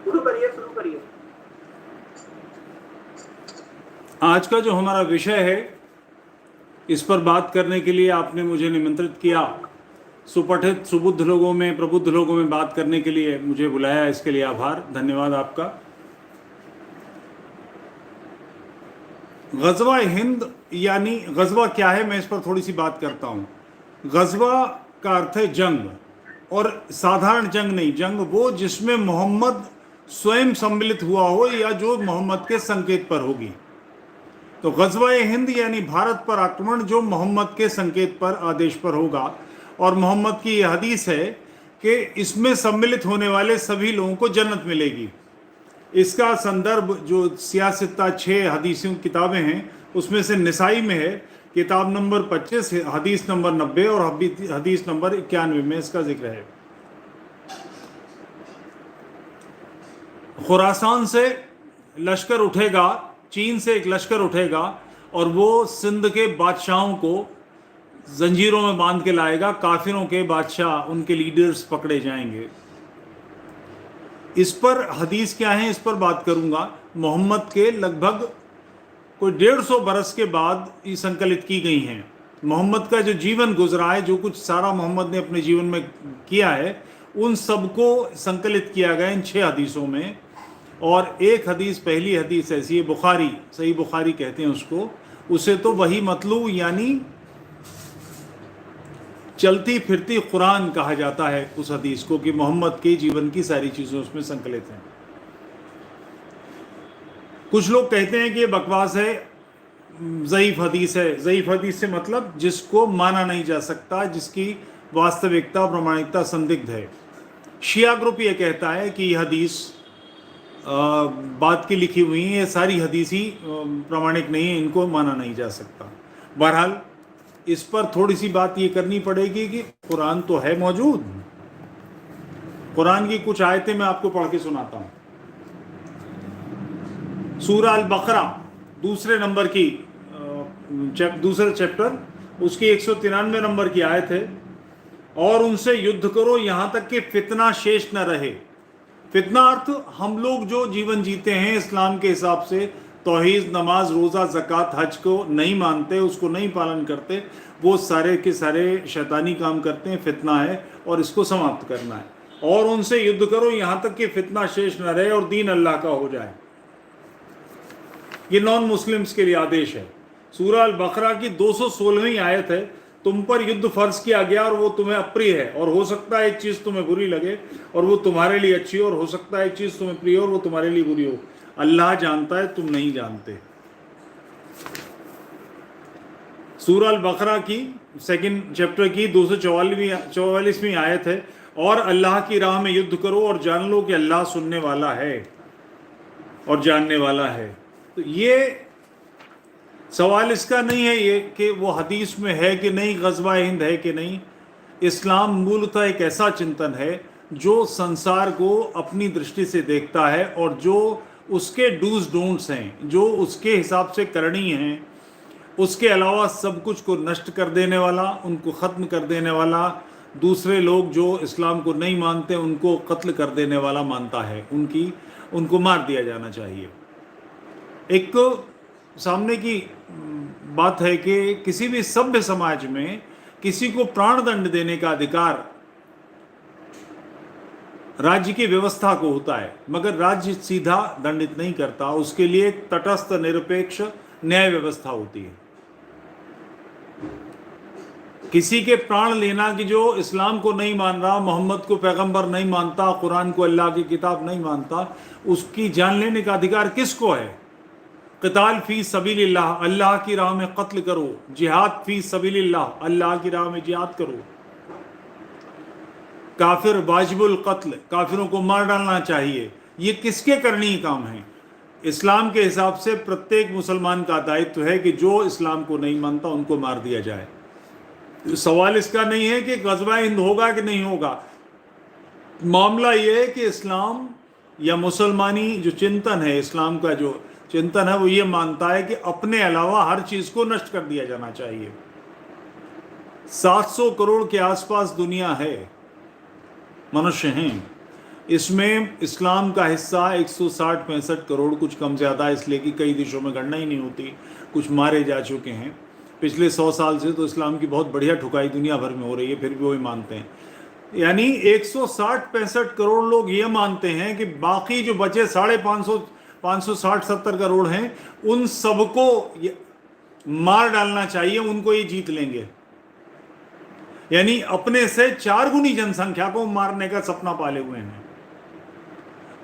शुरू करिए शुरू करिए। आज का जो हमारा विषय है, इस पर बात करने के लिए आपने मुझे निमंत्रित किया। सुपठित सुबुद्ध लोगों में, प्रबुद्ध लोगों में बात करने के लिए मुझे बुलाया, इसके लिए आभार, धन्यवाद आपका। गज़वा हिंद यानी गज़वा क्या है, मैं इस पर थोड़ी सी बात करता हूँ। गज़वा का अर्थ है जंग, और साधारण जंग नहीं, जंग वो जिसमें मोहम्मद स्वयं सम्मिलित हुआ हो या जो मोहम्मद के संकेत पर होगी। तो गज़वा हिंद यानी भारत पर आक्रमण जो मोहम्मद के संकेत पर, आदेश पर होगा। और मोहम्मद की यह हदीस है कि इसमें सम्मिलित होने वाले सभी लोगों को जन्नत मिलेगी। इसका संदर्भ जो सियासत्ता 6 हदीसों किताबें हैं उसमें से निसाई में है, किताब नंबर 25 हदीस नंबर 90 और हदीस नंबर 91 में इसका जिक्र है। खुरासान से लश्कर उठेगा, चीन से एक लश्कर उठेगा और वो सिंध के बादशाहों को जंजीरों में बांध के लाएगा। काफिरों के बादशाह, उनके लीडर्स पकड़े जाएंगे। इस पर हदीस क्या है, इस पर बात करूंगा। मोहम्मद के लगभग कोई 150 बरस के बाद ये संकलित की गई हैं। मोहम्मद का जो जीवन गुजरा है, जो कुछ सारा मोहम्मद ने अपने जीवन में किया है, उन सबको संकलित किया गया इन 6 हदीसों में। और एक हदीस, पहली हदीस ऐसी है, बुखारी, सही बुखारी कहते हैं उसको, उसे तो वही मतलू यानी चलती फिरती कुरान कहा जाता है उस हदीस को, कि मोहम्मद के जीवन की सारी चीजें उसमें संकलित हैं। कुछ लोग कहते हैं कि ये बकवास है, ज़ईफ हदीस है। ज़ईफ हदीस से मतलब जिसको माना नहीं जा सकता, जिसकी वास्तविकता प्रामाणिकता संदिग्ध है। शिया ग्रुप ये कहता है कि यह हदीस बात की लिखी हुई है, ये सारी हदीस ही प्रामाणिक नहीं है, इनको माना नहीं जा सकता। बहरहाल इस पर थोड़ी सी बात ये करनी पड़ेगी कि कुरान तो है मौजूद। कुरान की कुछ आयतें मैं आपको पढ़ के सुनाता हूं। सूरह अल बकरा दूसरे नंबर की दूसरे चैप्टर, उसकी 193 नंबर की आयत है। और उनसे युद्ध करो यहां तक कि फितना शेष न रहे। फितना अर्थ हम लोग जो जीवन जीते हैं इस्लाम के हिसाब से, तौहीद, नमाज, रोज़ा, ज़कात, हज को नहीं मानते, उसको नहीं पालन करते, वो सारे के सारे शैतानी काम करते हैं। फितना है और इसको समाप्त करना है। और उनसे युद्ध करो यहाँ तक कि फितना शेष न रहे और दीन अल्लाह का हो जाए। ये नॉन मुस्लिम्स के लिए आदेश है। सूरह अल बकरा की 216वीं आयत है। तुम पर युद्ध फर्ज किया गया और वो तुम्हें अप्रिय है, और हो सकता है एक चीज़ तुम्हें बुरी लगे और वो तुम्हारे लिए अच्छी हो, और हो सकता है एक चीज़ तुम्हें प्रिय हो और वो तुम्हारे लिए बुरी हो। अल्लाह जानता है, तुम नहीं जानते। सूरह अल बकरा की सेकंड चैप्टर की 244वीं आयत है। और अल्लाह की राह में युद्ध करो और जान लो कि अल्लाह सुनने वाला है और जानने वाला है। तो ये सवाल इसका नहीं है ये कि वो हदीस में है कि नहीं, गज़वा हिंद है कि नहीं। इस्लाम मूलतः एक ऐसा चिंतन है जो संसार को अपनी दृष्टि से देखता है, और जो उसके डूज डोंट्स हैं, जो उसके हिसाब से करनी हैं, उसके अलावा सब कुछ को नष्ट कर देने वाला, उनको ख़त्म कर देने वाला, दूसरे लोग जो इस्लाम को नहीं मानते उनको कत्ल कर देने वाला मानता है। उनको मार दिया जाना चाहिए। एक सामने की बात है कि किसी भी सभ्य समाज में किसी को प्राण दंड देने का अधिकार राज्य की व्यवस्था को होता है, मगर राज्य सीधा दंडित नहीं करता। उसके लिए एक तटस्थ निरपेक्ष न्याय व्यवस्था होती है। किसी के प्राण लेना, कि जो इस्लाम को नहीं मान रहा, मोहम्मद को पैगंबर नहीं मानता, कुरान को अल्लाह की किताब नहीं मानता, उसकी जान लेने का अधिकार किसको है? क़िताल फ़ी सबीलिल्लाह, अल्लाह की राह में कत्ल करो। जिहाद फ़ी सबीलिल्लाह, अल्लाह की राह में जिहाद करो। काफिर वाजिबुल कत्ल, काफिरों को मार डालना चाहिए। ये किसके करनी काम है? इस्लाम के हिसाब से प्रत्येक मुसलमान का दायित्व है कि जो इस्लाम को नहीं मानता उनको मार दिया जाए। सवाल इसका नहीं है कि गज़वा हिंद होगा कि नहीं होगा। मामला ये है कि इस्लाम या मुसलमानी जो चिंतन है, इस्लाम का जो चिंतन है, वो ये मानता है कि अपने अलावा हर चीज को नष्ट कर दिया जाना चाहिए। 700 करोड़ के आसपास दुनिया है, मनुष्य हैं। इसमें इस्लाम का हिस्सा 160-65 करोड़, कुछ कम ज़्यादा, इसलिए कि कई देशों में गणना ही नहीं होती, कुछ मारे जा चुके हैं पिछले 100 साल से। तो इस्लाम की बहुत बढ़िया ठुकाई दुनिया भर में हो रही है, फिर भी वही मानते हैं। यानी 160-65 करोड़ लोग ये मानते हैं कि बाकी जो बचे 560-70 करोड़ हैं, उन सबको मार डालना चाहिए, उनको ये जीत लेंगे। यानी अपने से 4 गुनी जनसंख्या को मारने का सपना पाले हुए हैं।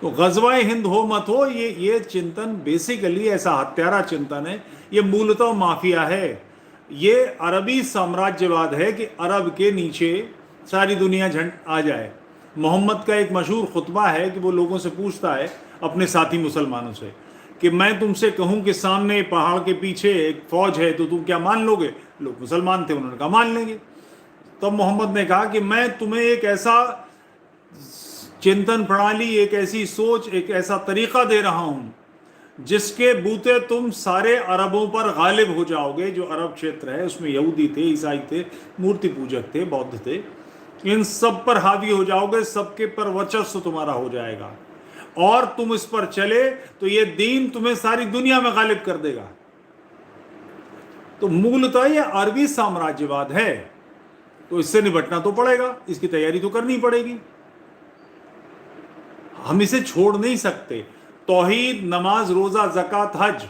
तो गजवाए हिंद हो मत हो, ये चिंतन बेसिकली ऐसा हत्यारा चिंतन है, ये मूलतः माफिया है। ये अरबी साम्राज्यवाद है कि अरब के नीचे सारी दुनिया झंड आ जाए। मोहम्मद का एक मशहूर खुतबा है कि वो लोगों से पूछता है, अपने साथी मुसलमानों से, कि मैं तुमसे कहूं कि सामने पहाड़ के पीछे एक फौज है तो तुम क्या मान लोगे? लोग मुसलमान थे, उन्होंने कहा मान लेंगे। तब मोहम्मद ने कहा कि मैं तुम्हें एक ऐसा चिंतन प्रणाली, एक ऐसी सोच, एक ऐसा तरीका दे रहा हूं जिसके बूते तुम सारे अरबों पर गालिब हो जाओगे। जो अरब क्षेत्र है उसमें यहूदी थे, ईसाई थे, मूर्ति पूजक थे, बौद्ध थे, इन सब पर हावी हो जाओगे, सबके पर वर्चस्व तुम्हारा हो जाएगा, और तुम इस पर चले तो ये दीन तुम्हें सारी दुनिया में गालिब कर देगा। तो मूलतः ये अरबी साम्राज्यवाद है, तो इससे निपटना तो पड़ेगा, इसकी तैयारी तो करनी पड़ेगी, हम इसे छोड़ नहीं सकते। तौहीद, नमाज, रोजा, ज़कात, हज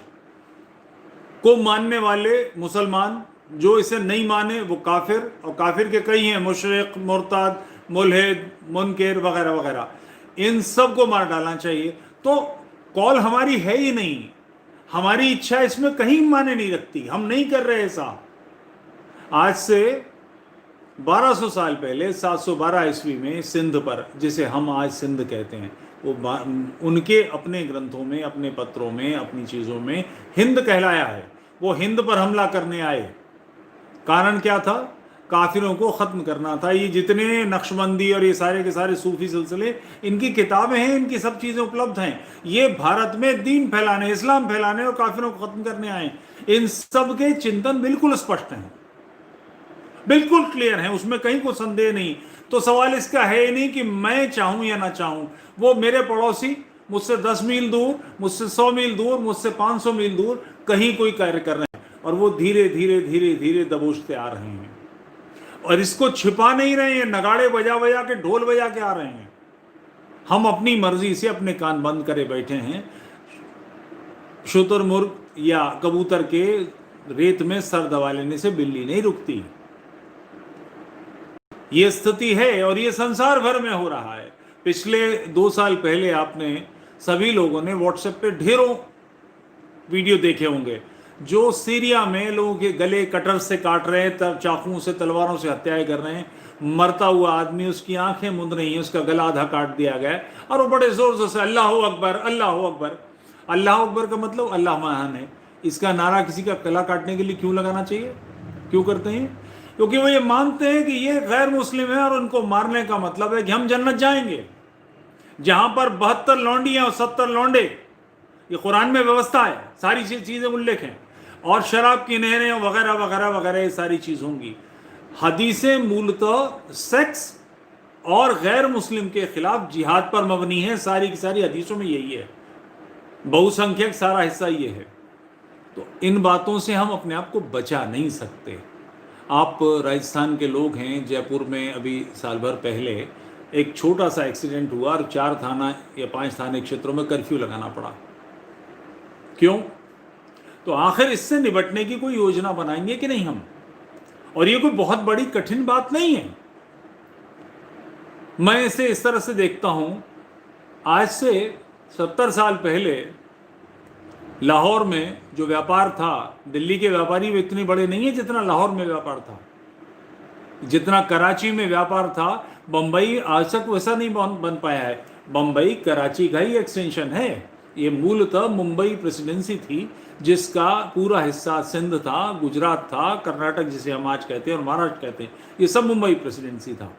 को मानने वाले मुसलमान, जो इसे नहीं माने वो काफिर, और काफिर के कई हैं, मुशरिक, मुर्ताद, मुल्हिद, मुनकिर वगैरह वगैरह, इन सब को मार डालना चाहिए। तो कॉल हमारी है ही नहीं, हमारी इच्छा इसमें कहीं माने नहीं रखती, हम नहीं कर रहे ऐसा। आज से 1200 साल पहले 712 ईस्वी में सिंध पर, जिसे हम आज सिंध कहते हैं, वो उनके अपने ग्रंथों में, अपने पत्रों में, अपनी चीज़ों में हिंद कहलाया है। वो हिंद पर हमला करने आए, कारण क्या था? काफिरों को ख़त्म करना था। ये जितने नक्शबंदी और ये सारे के सारे सूफी सिलसिले, इनकी किताबें हैं, इनकी सब चीज़ें उपलब्ध हैं। ये भारत में दीन फैलाने, इस्लाम फैलाने और काफिरों को ख़त्म करने आए। इन सब के चिंतन बिल्कुल स्पष्ट हैं, बिल्कुल क्लियर है, उसमें कहीं कोई संदेह नहीं। तो सवाल इसका है ही नहीं कि मैं चाहूं या ना चाहूं। वो मेरे पड़ोसी मुझसे 10 मील दूर, मुझसे 100 मील दूर, मुझसे 500 मील दूर कहीं कोई कार्य कर रहे हैं, और वो धीरे धीरे धीरे धीरे दबोचते आ रहे हैं, और इसको छिपा नहीं रहे हैं, नगाड़े बजा बजा के, ढोल बजा के आ रहे हैं। हम अपनी मर्जी से अपने कान बंद करे बैठे हैं। शुतुरमुर्ग या कबूतर के रेत में सर दबा लेने से बिल्ली नहीं रुकती। ये स्थिति है, और ये संसार भर में हो रहा है। पिछले 2 साल पहले आपने सभी लोगों ने व्हाट्सएप पे ढेरों वीडियो देखे होंगे, जो सीरिया में लोगों के गले कटर से काट रहे हैं, तब चाकुओं से, तलवारों से हत्याएं कर रहे हैं। मरता हुआ आदमी, उसकी आंखें मुंद रही हैं, उसका गला आधा काट दिया गया, और वो बड़े जोर जोर से अल्लाह अकबर, अल्लाह अकबर। अल्लाह अकबर का मतलब अल्लाह महान है। इसका नारा किसी का गला काटने के लिए क्यों लगाना चाहिए? क्यों करते हैं? क्योंकि वो ये मानते हैं कि ये गैर मुस्लिम है, और उनको मारने का मतलब है कि हम जन्नत जाएंगे। जहां पर 72 लौंडियां और 70 लौंडे, ये कुरान में व्यवस्था है, सारी चीजें उल्लेख हैं, और शराब की नहरें वगैरह वगैरह वगैरह, ये सारी चीज होंगी। हदीसें मूलतः सेक्स और गैर मुस्लिम के खिलाफ जिहाद पर मबनी है, सारी की सारी हदीसों में यही है, बहुसंख्यक सारा हिस्सा ये है। तो इन बातों से हम अपने आप को बचा नहीं सकते। आप राजस्थान के लोग हैं, जयपुर में अभी साल भर पहले एक छोटा सा एक्सीडेंट हुआ, और 4 थाना या 5 थाने क्षेत्रों में कर्फ्यू लगाना पड़ा। क्यों? तो आखिर इससे निपटने की कोई योजना बनाएंगे कि नहीं हम? और ये कोई बहुत बड़ी कठिन बात नहीं है। मैं इसे इस तरह से देखता हूं, आज से 70 साल पहले लाहौर में जो व्यापार था, दिल्ली के व्यापारी भी इतने बड़े नहीं है जितना लाहौर में व्यापार था, जितना कराची में व्यापार था। बंबई आज तक वैसा नहीं बन पाया है। बंबई कराची का ही एक्सटेंशन है। ये मूलतः मुंबई प्रेसिडेंसी थी, जिसका पूरा हिस्सा सिंध था, गुजरात था, कर्नाटक जिसे हम आज कहते हैं और महाराष्ट्र कहते हैं, ये सब मुंबई प्रेसिडेंसी था।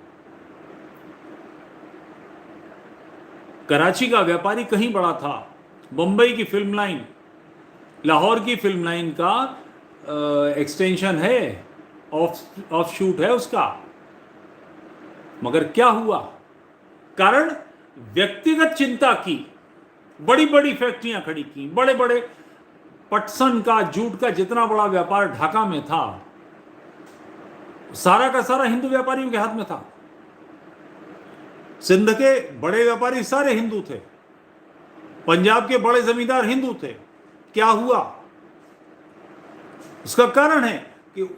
कराची का व्यापारी कहीं बड़ा था। बंबई की फिल्म लाइन, लाहौर की फिल्म लाइन का एक्सटेंशन है, ऑफ शूट है उसका। मगर क्या हुआ? कारण व्यक्तिगत चिंता की, बड़ी बड़ी फैक्ट्रियां खड़ी की, बड़े बड़े पटसन का, जूट का जितना बड़ा व्यापार ढाका में था, सारा का सारा हिंदू व्यापारियों के हाथ में था। सिंध के बड़े व्यापारी सारे हिंदू थे, पंजाब के बड़े जमींदार हिंदू थे। क्या हुआ? उसका कारण है कि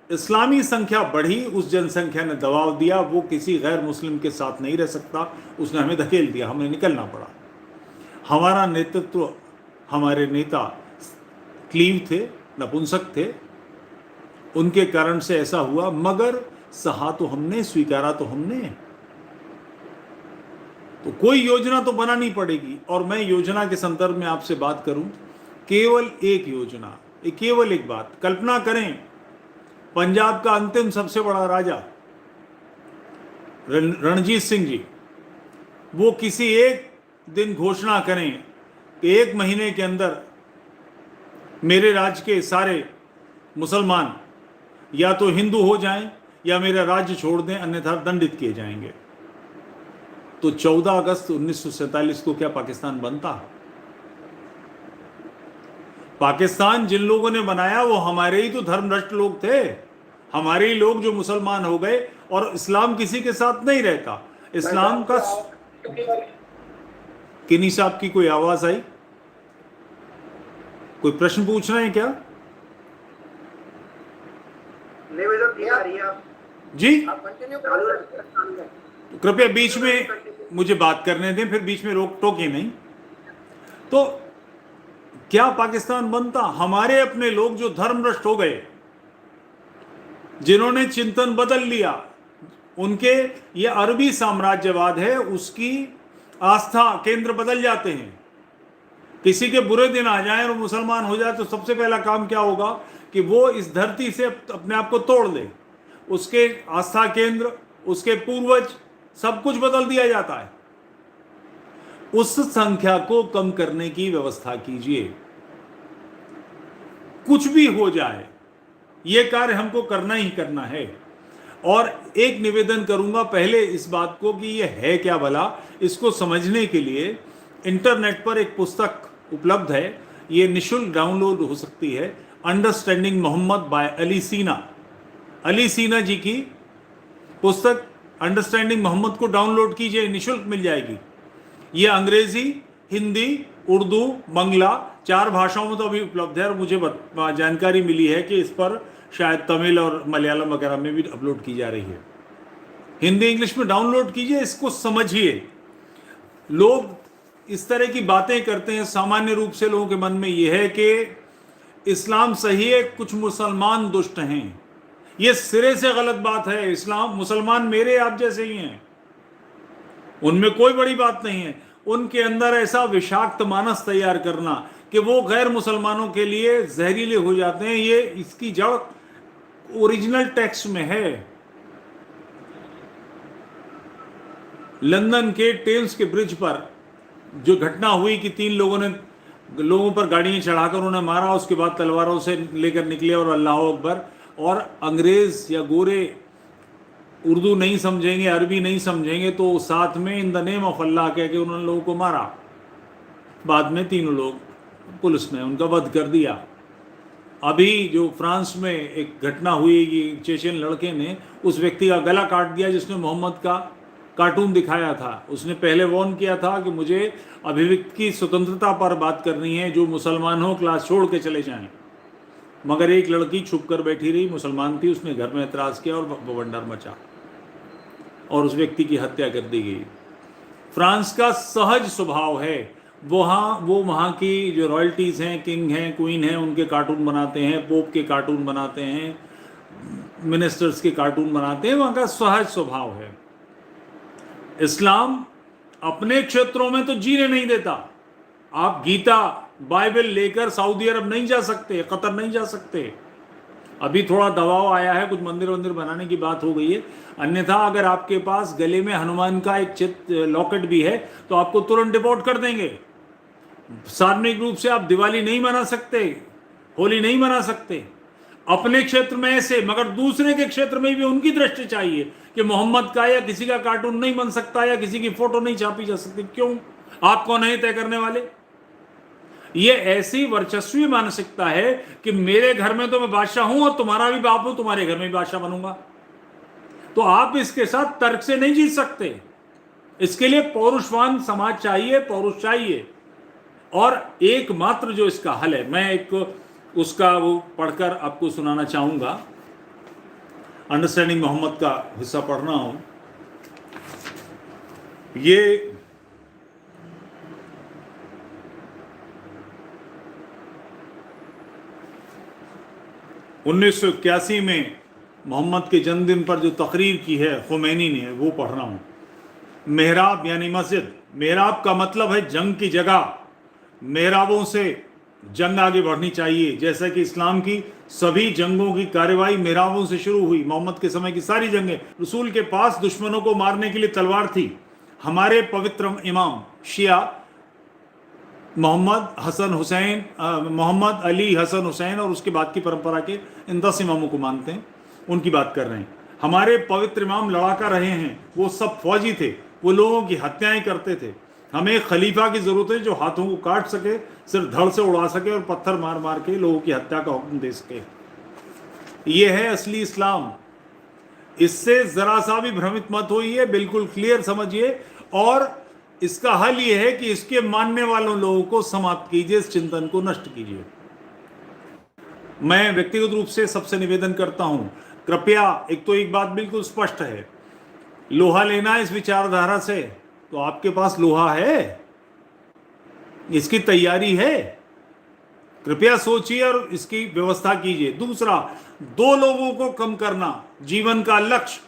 इस्लामी संख्या बढ़ी, उस जनसंख्या ने दबाव दिया, वो किसी गैर मुस्लिम के साथ नहीं रह सकता, उसने हमें धकेल दिया, हमें निकलना पड़ा। हमारा नेतृत्व, हमारे नेता क्लीव थे, नपुंसक थे, उनके कारण से ऐसा हुआ, मगर सहा तो हमने, स्वीकारा तो हमने। तो कोई योजना तो बनानी पड़ेगी। और मैं योजना के संदर्भ में आपसे बात करूं, केवल एक योजना, केवल एक बात। कल्पना करें, पंजाब का अंतिम सबसे बड़ा राजा रणजीत सिंह जी, वो किसी एक दिन घोषणा करें कि 1 महीने के अंदर मेरे राज्य के सारे मुसलमान या तो हिंदू हो जाएं या मेरा राज्य छोड़ दें, अन्यथा दंडित किए जाएंगे। तो 14 अगस्त 1947 को क्या पाकिस्तान बनता? पाकिस्तान जिन लोगों ने बनाया वो हमारे ही तो धर्मभ्रष्ट लोग थे, हमारे ही लोग जो मुसलमान हो गए। और इस्लाम किसी के साथ नहीं रहता। इस्लाम का किन्हीं साहब की कोई आवाज आई? कोई प्रश्न पूछ रहे हैं क्या? नहीं भैया, ठीक आ रही है आप जी, आप कंटिन्यू करो। तो कृपया बीच में मुझे बात करने दें, फिर बीच में रोक टोके नहीं। तो क्या पाकिस्तान बनता? हमारे अपने लोग जो धर्मभ्रष्ट हो गए, जिन्होंने चिंतन बदल लिया, उनके ये अरबी साम्राज्यवाद है, उसकी आस्था केंद्र बदल जाते हैं। किसी के बुरे दिन आ जाए और मुसलमान हो जाए तो सबसे पहला काम क्या होगा कि वो इस धरती से अपने आप को तोड़ दे। उसके आस्था केंद्र, उसके पूर्वज, सब कुछ बदल दिया जाता है। उस संख्या को कम करने की व्यवस्था कीजिए। कुछ भी हो जाए, यह कार्य हमको करना ही करना है। और एक निवेदन करूंगा पहले इस बात को कि यह है क्या भला, इसको समझने के लिए इंटरनेट पर एक पुस्तक उपलब्ध है, यह निःशुल्क डाउनलोड हो सकती है। अंडरस्टैंडिंग मोहम्मद बाय अली सीना। अली सीना जी की पुस्तक अंडरस्टैंडिंग मोहम्मद को डाउनलोड कीजिए, निःशुल्क मिल जाएगी। यह अंग्रेजी, हिंदी, उर्दू, बंगला 4 भाषाओं में तो अभी उपलब्ध है। और मुझे जानकारी मिली है कि इस पर शायद तमिल और मलयालम वगैरह में भी अपलोड की जा रही है। हिंदी इंग्लिश में डाउनलोड कीजिए, इसको समझिए। लोग इस तरह की बातें करते हैं, सामान्य रूप से लोगों के मन में यह है कि इस्लाम सही है, कुछ मुसलमान दुष्ट हैं। यह सिरे से गलत बात है। इस्लाम, मुसलमान मेरे आप जैसे ही हैं, उनमें कोई बड़ी बात नहीं है। उनके अंदर ऐसा विषाक्त मानस तैयार करना कि वो गैर मुसलमानों के लिए जहरीले हो जाते हैं, ये इसकी जड़ ओरिजिनल टेक्स्ट में है। लंदन के टेम्स के ब्रिज पर जो घटना हुई कि 3 लोगों पर गाड़ियां चढ़ाकर उन्हें मारा, उसके बाद तलवारों से लेकर निकले और अल्लाह अकबर। और अंग्रेज या गोरे उर्दू नहीं समझेंगे, अरबी नहीं समझेंगे, तो साथ में इन द नेम ऑफ अल्लाह कह के उन्होंने लोगों को मारा। बाद में 3 लोग, पुलिस ने उनका वध कर दिया। अभी जो फ्रांस में एक घटना हुई कि चेचन लड़के ने उस व्यक्ति का गला काट दिया जिसने मोहम्मद का कार्टून दिखाया था। उसने पहले वार्न किया था कि मुझे अभिव्यक्ति की स्वतंत्रता पर बात करनी है, जो मुसलमान हो क्लास छोड़ के चले जाएं। मगर एक लड़की छुप कर बैठी रही, मुसलमान थी, उसने घर में एतराज़ किया और बवंडर मचा और उस व्यक्ति की हत्या कर दी गई। फ्रांस का सहज स्वभाव है, वो वहाँ की जो रॉयल्टीज़ हैं, किंग हैं, क्वीन हैं, उनके कार्टून बनाते हैं, पोप के कार्टून बनाते हैं, मिनिस्टर्स के कार्टून बनाते हैं, वहाँ का सहज स्वभाव है। इस्लाम अपने क्षेत्रों में तो जीने नहीं देता। आप गीता, बाइबल लेकर सऊदी अरब नहीं जा सकते, कतर नहीं जा सकते। अभी थोड़ा दबाव आया है, कुछ मंदिर बनाने की बात हो गई है। अन्यथा अगर आपके पास गले में हनुमान का एक लॉकेट भी है तो आपको तुरंत डिपोर्ट कर देंगे। सार्वजनिक रूप से आप दिवाली नहीं मना सकते, होली नहीं मना सकते। अपने क्षेत्र में ऐसे, मगर दूसरे के क्षेत्र में भी उनकी दृष्टि चाहिए कि मोहम्मद का या किसी का कार्टून नहीं बन सकता या किसी की फोटो नहीं छापी जा सकती। क्यों? आप कौन है तय करने वाले? ये ऐसी वर्चस्वी मानसिकता है कि मेरे घर में तो मैं बादशाह हूं और तुम्हारा भी बाप हूं, तुम्हारे घर में भी बादशाह बनूंगा। तो आप इसके साथ तर्क से नहीं जीत सकते। इसके लिए पौरुषवान समाज चाहिए, पौरुष चाहिए। और एकमात्र जो इसका हल है, मैं एक उसका वो पढ़कर आपको सुनाना चाहूंगा। अंडरस्टैंडिंग मोहम्मद का हिस्सा पढ़ रहा हूं। ये उन्नीस सौ इक्यासी में मोहम्मद के जन्मदिन पर जो तकरीर की है खुमैनी ने, वो पढ़ रहा हूं। मेहराब यानी मस्जिद, मेहराब का मतलब है जंग की जगह। मेहराबों से जंग आगे बढ़नी चाहिए, जैसा कि इस्लाम की सभी जंगों की कार्रवाई मेहराबों से शुरू हुई। मोहम्मद के समय की सारी जंगें, रसूल के पास दुश्मनों को मारने के लिए तलवार थी। हमारे पवित्र इमाम शिया मोहम्मद अली हसन हुसैन और उसके बाद की परंपरा के इन 10 इमामों को मानते हैं, उनकी बात कर रहे हैं। हमारे पवित्र इमाम लड़ाका रहे हैं, वो सब फौजी थे, वो लोगों की हत्याएं करते थे। हमें एक खलीफा की जरूरत है जो हाथों को काट सके, सिर्फ धड़ से उड़ा सके और पत्थर मार मार के लोगों की हत्या का हुक्म दे सके। ये है असली इस्लाम। इससे जरा सा भी भ्रमित मत होइए, बिल्कुल क्लियर समझिए। और इसका हल यह है कि इसके मानने वालों लोगों को समाप्त कीजिए, इस चिंतन को नष्ट कीजिए। मैं व्यक्तिगत रूप से सबसे निवेदन करता हूं, कृपया, एक बात बिल्कुल स्पष्ट है, लोहा लेना इस विचारधारा से, तो आपके पास लोहा है, इसकी तैयारी है, कृपया सोचिए और इसकी व्यवस्था कीजिए। दूसरा, 2 लोगों को कम करना जीवन का लक्ष्य।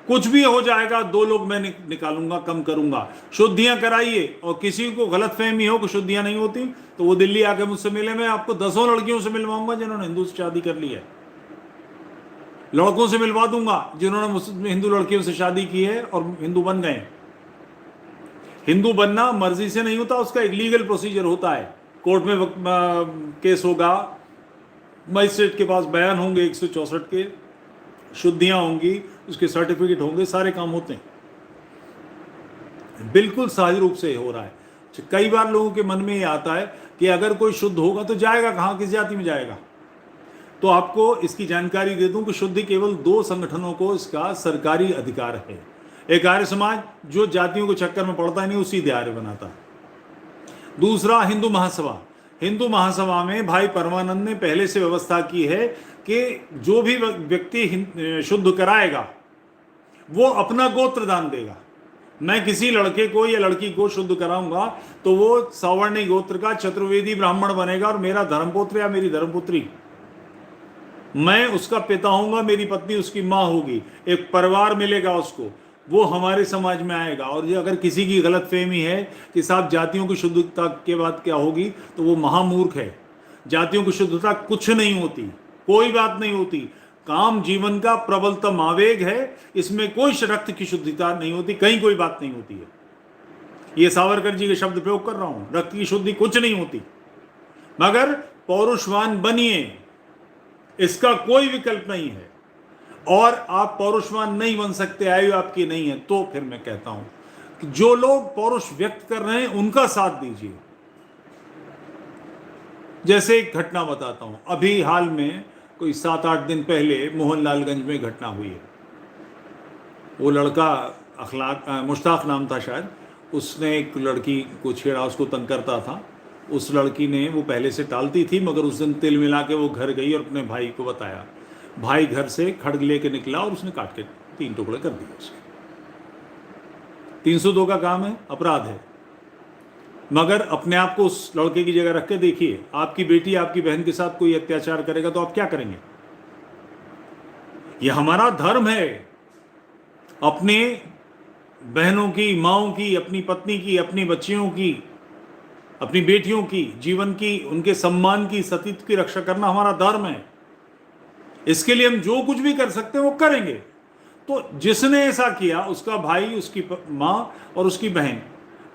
कुछ भी हो जाएगा, 2 लोग मैं निकालूंगा, कम करूंगा। शुद्धियां कराइए, और किसी को गलतफहमी हो कि शुद्धियां नहीं होती तो वो दिल्ली आके मुझसे मिले, मैं आपको 10 लड़कियों से मिलवाऊंगा जिन्होंने हिंदू से शादी कर ली है। लड़कों से मिलवा दूंगा जिन्होंने हिंदू लड़कियों से शादी की है और हिंदू बन गए। हिंदू बनना मर्जी से नहीं होता, उसका एक लीगल प्रोसीजर होता है। कोर्ट में केस होगा, मजिस्ट्रेट के पास बयान होंगे 164 के, शुद्धियां होंगी, उसके सर्टिफिकेट होंगे, सारे काम होते हैं। बिल्कुल सहज रूप से हो रहा है। कई बार लोगों के मन में ये आता है कि अगर कोई शुद्ध होगा तो जाएगा कहाँ, किस जाति में जाएगा। तो आपको इसकी जानकारी दे दूं कि शुद्धि केवल 2 संगठनों को इसका सरकारी अधिकार है। एक आर्य समाज, जो जातियों के चक्कर में पड़ता नहीं, उसी आर्य बनाता है। दूसरा, हिंदू महासभा। हिंदू महासभा में भाई परमानंद ने पहले से व्यवस्था की है कि जो भी व्यक्ति शुद्ध कराएगा वो अपना गोत्र दान देगा। मैं किसी लड़के को या लड़की को शुद्ध कराऊंगा तो वो सवर्णी गोत्र का चतुर्वेदी ब्राह्मण बनेगा और मेरा धर्मपुत्र या मेरी धर्मपुत्री, मैं उसका पिता होऊंगा, मेरी पत्नी उसकी माँ होगी, एक परिवार मिलेगा उसको, वो हमारे समाज में आएगा। और ये अगर किसी की गलतफहमी है कि साहब जातियों की शुद्धता के बाद क्या होगी, तो वो महामूर्ख है। जातियों की शुद्धता कुछ नहीं होती, कोई बात नहीं होती। काम जीवन का प्रबलतम आवेग है, इसमें कोई रक्त की शुद्धता नहीं होती, कहीं कोई बात नहीं होती है। ये सावरकर जी के शब्द प्रयोग कर रहा हूं, रक्त की शुद्धि कुछ नहीं होती। मगर पौरुषवान बनिए, इसका कोई विकल्प नहीं है। और आप पौरुषवान नहीं बन सकते, आयु आपकी नहीं है, तो फिर मैं कहता हूं कि जो लोग पौरुष व्यक्त कर रहे हैं उनका साथ दीजिए। जैसे एक घटना बताता हूं, अभी हाल में कोई 7-8 दिन पहले मोहनलालगंज में घटना हुई है। वो लड़का मुश्ताक नाम था शायद, उसने एक लड़की को छेड़ा, उसको तंग करता था। उस लड़की ने, वो पहले से टालती थी, मगर उस दिन तिल मिला के वो घर गई और अपने भाई को बताया। भाई घर से खड़ग लेके निकला और उसने काट के 3 टुकड़े कर दिए उसके। 302 का काम है, अपराध है। मगर अपने आप को उस लड़के की जगह रख के देखिए, आपकी बेटी आपकी बहन के साथ कोई अत्याचार करेगा तो आप क्या करेंगे? यह हमारा धर्म है, अपने बहनों की, माओं की, अपनी पत्नी की, अपनी बच्चियों की, अपनी बेटियों की, जीवन की, उनके सम्मान की, सतीत्व की रक्षा करना हमारा धर्म है। इसके लिए हम जो कुछ भी कर सकते हैं वो करेंगे। तो जिसने ऐसा किया, उसका भाई, उसकी मां और उसकी बहन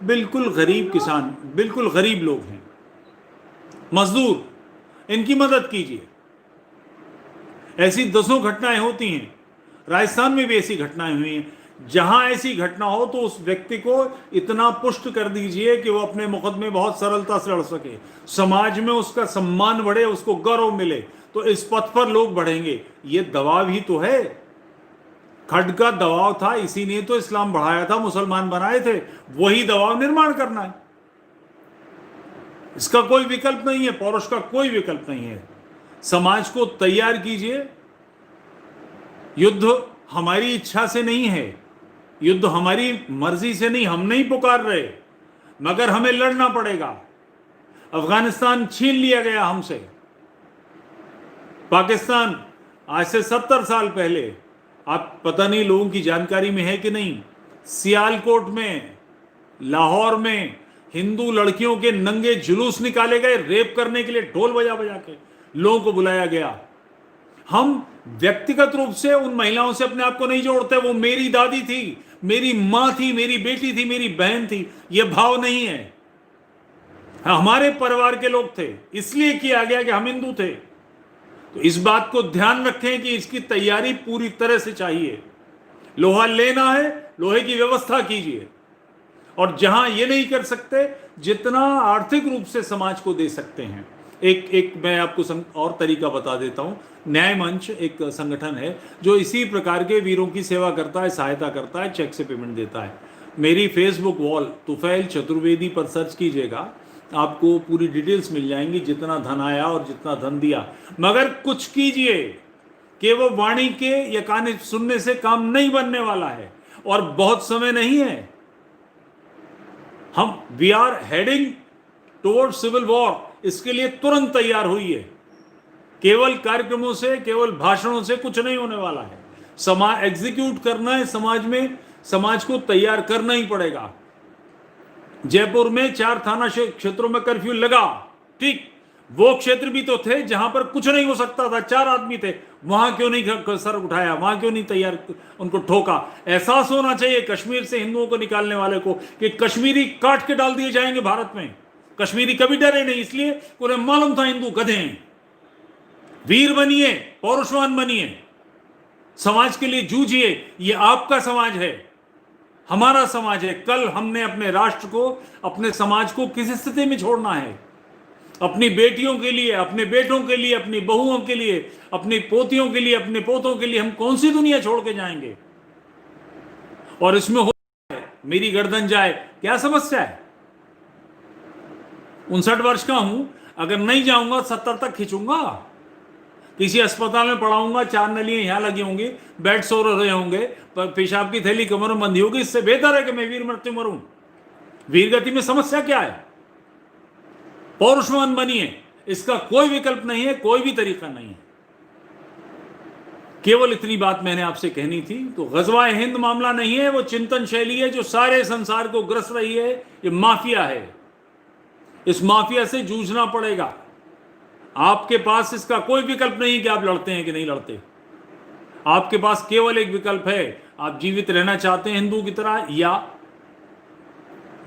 बिल्कुल गरीब किसान, बिल्कुल गरीब लोग हैं, मजदूर, इनकी मदद कीजिए। ऐसी दसों घटनाएं होती हैं। राजस्थान में भी ऐसी घटनाएं हुई हैं। जहां ऐसी घटना हो तो उस व्यक्ति को इतना पुष्ट कर दीजिए कि वो अपने मुकदमे बहुत सरलता से लड़ सके, समाज में उसका सम्मान बढ़े, उसको गौरव मिले, तो इस पथ पर लोग बढ़ेंगे। ये दबाव ही तो है, खड्ग का दबाव था, इसी ने तो इस्लाम बढ़ाया था, मुसलमान बनाए थे, वही दबाव निर्माण करना है। इसका कोई विकल्प नहीं है, पौरुष का कोई विकल्प नहीं है। समाज को तैयार कीजिए। युद्ध हमारी इच्छा से नहीं है, युद्ध हमारी मर्जी से नहीं, हम नहीं पुकार रहे, मगर हमें लड़ना पड़ेगा। अफगानिस्तान छीन लिया गया हमसे। पाकिस्तान आज से 70 साल पहले, आप पता नहीं लोगों की जानकारी में है कि नहीं, सियालकोट में, लाहौर में हिंदू लड़कियों के नंगे जुलूस निकाले गए, रेप करने के लिए ढोल बजा बजा के लोगों को बुलाया गया। हम व्यक्तिगत रूप से उन महिलाओं से अपने आप को नहीं जोड़ते, वो मेरी दादी थी, मेरी मां थी, मेरी बेटी थी, मेरी बहन थी, यह भाव नहीं है। हमारे परिवार के लोग थे, इसलिए किया गया कि हम हिंदू थे। तो इस बात को ध्यान रखें कि इसकी तैयारी पूरी तरह से चाहिए। लोहा लेना है, लोहे की व्यवस्था कीजिए, और जहां ये नहीं कर सकते, जितना आर्थिक रूप से समाज को दे सकते हैं। एक मैं आपको और तरीका बता देता हूं। न्याय मंच एक संगठन है जो इसी प्रकार के वीरों की सेवा करता है, सहायता करता है, चेक से पेमेंट देता है। मेरी फेसबुक वॉल तुफैल चतुर्वेदी पर सर्च कीजिएगा, आपको पूरी डिटेल्स मिल जाएंगी, जितना धन आया और जितना धन दिया। मगर कुछ कीजिए, केवल वाणी के या कान सुनने से काम नहीं बनने वाला है, और बहुत समय नहीं है। हम we are heading toward civil war, इसके लिए तुरंत तैयार हुई है। केवल कार्यक्रमों से, केवल भाषणों से कुछ नहीं होने वाला है। समाज एग्जीक्यूट करना है, समाज में, समाज को तैयार करना ही पड़ेगा। जयपुर में 4 थाना क्षेत्रों में कर्फ्यू लगा, ठीक, वो क्षेत्र भी तो थे जहां पर कुछ नहीं हो सकता था, 4 आदमी थे, वहां क्यों नहीं सर उठाया, वहां क्यों नहीं तैयार उनको ठोका। एहसास होना चाहिए कश्मीर से हिंदुओं को निकालने वाले को कि कश्मीरी काट के डाल दिए जाएंगे भारत में। कश्मीरी कभी डरे नहीं, इसलिए उन्हें मालूम था हिंदू गधे हैं। वीर बनिए, पौरुषवान बनिए, समाज के लिए जूझिए। ये आपका समाज है, हमारा समाज है। कल हमने अपने राष्ट्र को, अपने समाज को किस स्थिति में छोड़ना है? अपनी बेटियों के लिए, अपने बेटों के लिए, अपनी बहुओं के लिए, अपनी पोतियों के लिए, अपने पोतों के लिए हम कौन सी दुनिया छोड़ के जाएंगे? और इसमें हो मेरी गर्दन जाए, क्या समस्या है? 59 वर्ष का हूं, अगर नहीं जाऊंगा 70 तक खींचूंगा। किसी अस्पताल में पड़ाऊंगा, 4 नलियां यहां लगी होंगी, बेड सो रहे होंगे, पर पेशाब की थैली कमर में बंधी होगी। इससे बेहतर है कि मैं वीर मृत्यु मरूं। वीर गति में समस्या क्या है? पौरुषवान बनिए, इसका कोई विकल्प नहीं है, कोई भी तरीका नहीं है। केवल इतनी बात मैंने आपसे कहनी थी। तो गजवा हिंद मामला नहीं है, वो चिंतन शैली है जो सारे संसार को ग्रस रही है। ये माफिया है, इस माफिया से जूझना पड़ेगा। आपके पास इसका कोई विकल्प नहीं कि आप लड़ते हैं कि नहीं लड़ते। आपके पास केवल एक विकल्प है, आप जीवित रहना चाहते हैं हिंदू की तरह या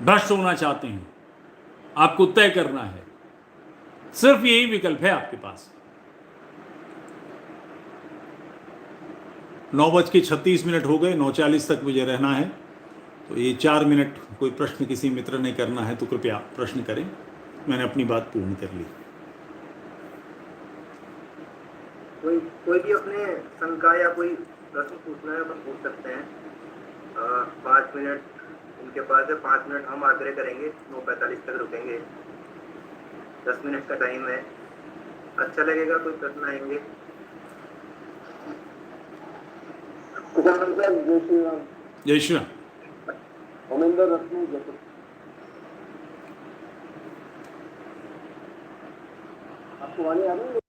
भ्रष्ट होना चाहते हैं। आपको तय करना है, सिर्फ यही विकल्प है आपके पास। 9:36 हो गए, 9:40 तक मुझे रहना है। तो ये 4 मिनट कोई प्रश्न किसी मित्र ने करना है तो कृपया प्रश्न करें। मैंने अपनी बात पूर्ण कर ली। कोई भी अपने शंका या कोई प्रश्न पूछना है तो पूछ सकते हैं। 5 मिनट उनके पास है, 5 मिनट हम आग्रह करेंगे, 9:45 तक रुकेंगे। 10 मिनट का टाइम है। अच्छा लगेगा, कोई प्रश्न आएंगे? जय श्री राम। आपको वाणी आ रही है?